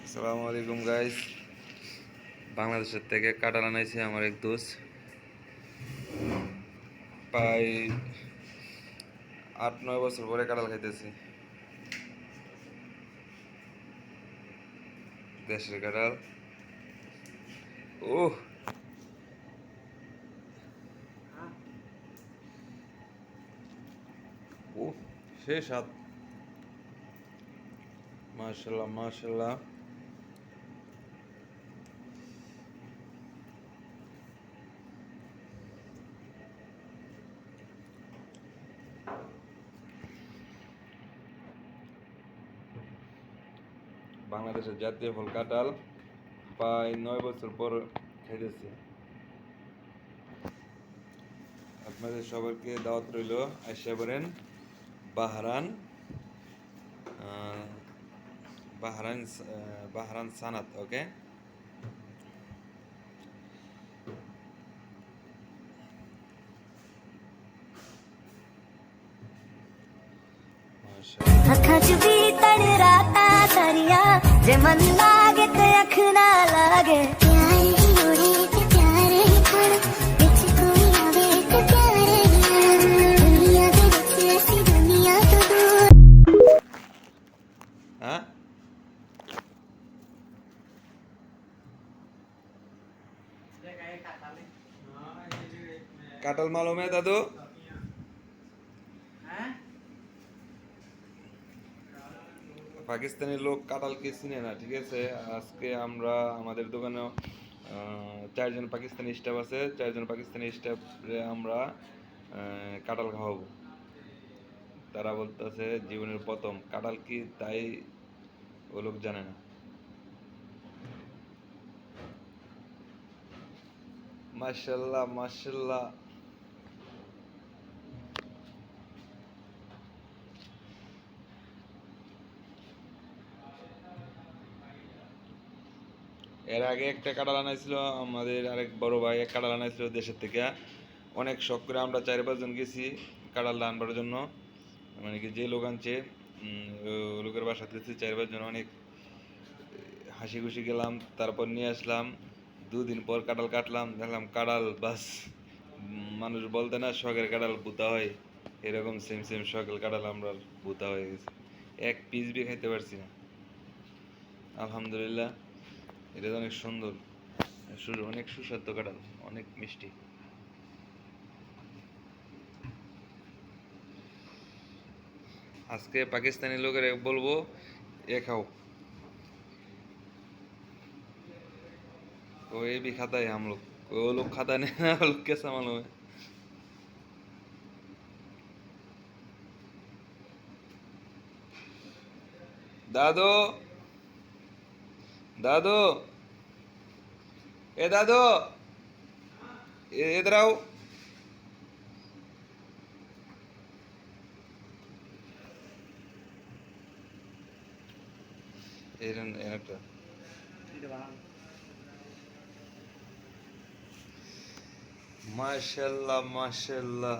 আসসালামু আলাইকুম গাইস। বাংলাদেশের থেকে কাঁঠাল আনাইছে আমার এক দোস্ত। প্রায় 8-9 বছর পরে কাঁঠাল খাইতেছি। দেশের কাঁঠাল। ওহ, ও সে স্বাদ। মাশাল্লাহ মাশাল্লাহ। বাংলাদেশের জাতীয় ফল কাঁঠাল। প্রায় 9 বছর পর খাইতেছি। আপনাদের সবাইকে দাওয়াত রইল, আইসা করেন বাহরান বাহরান বাহরান সানাত। ওকে, ਅੱਖਾਂ 'ਚ ਵੀ ਤੜ ਰਾਤਾਂ ਸਾਰੀਆਂ ਜੇ ਮਨ ਲਾਗੇ ਤੇ ਅੱਖ ਨਾ ਲਾਗੇ ਪਿਆਰ ਹੀ ਉੜੇ ਤੇ ਪਿਆਰ ਹੀ ਖੜ ਵਿੱਚ ਕੋਈ ਆਵੇ ਤੇ ਪਿਆਰ ਹੀ ਦੁਨੀਆ ਦੇ ਵਿੱਚ ਅਸੀਂ ਦੁਨੀਆ ਤੋਂ ਦੂਰ। হ্যাঁ কাঁঠাল মালুম है দাদু? পাকিস্তানি লোক কাঁঠালকে চিনে না, ঠিক আছে। আজকে আমরা আমাদের দোকানে 4 জন পাকিস্তানি স্টাফ আছে। 4 জন পাকিস্তানি স্টাফে আমরা কাঁঠাল খাওয়াবো। তারা বলতেছে জীবনের প্রথম কাঁঠাল কি, তাই ও লোক জানে না। মাশাল্লাহ মাশাল্লাহ। এর আগে একটা কাঁঠাল আনাইছিল আমাদের আরেক বড় ভাই, এক কাঁঠাল আনাইছিল দেশের থেকে। অনেক শখ করে আমরা 4-5 জন গেছি কাঁঠাল আনবার জন্য। মানে কি যে লোক আনছে ও লোকের বাসাতে গেছি 4-5 জন, অনেক হাসি খুশি গেলাম। তারপর নিয়ে আসলাম, 2 দিন পর কাঁঠাল কাটলাম, দেখলাম কাঁঠাল বাস। মানুষ বলতে না শখের কাঁঠাল ভুতা হয়, এরকম সেম সেম শখের কাঁঠাল আমরা ভুতা হয়ে গেছে। এক পিস বি খাইতে পারছি না। আলহামদুলিল্লাহ, এটা অনেক সুন্দর, অনেক সুস্বাদু কাঁঠাল, অনেক মিষ্টি। আজকে পাকিস্তানি লোকের বলবো এ খাও। वो ये भी खाता है हम लोग, वो लोग खाता नहीं है, वो लोग कैसा मालूम है। दादू दादू, ए दादू, इधर आओ। একটা মাশাল্লাহ মাশাল্লাহ।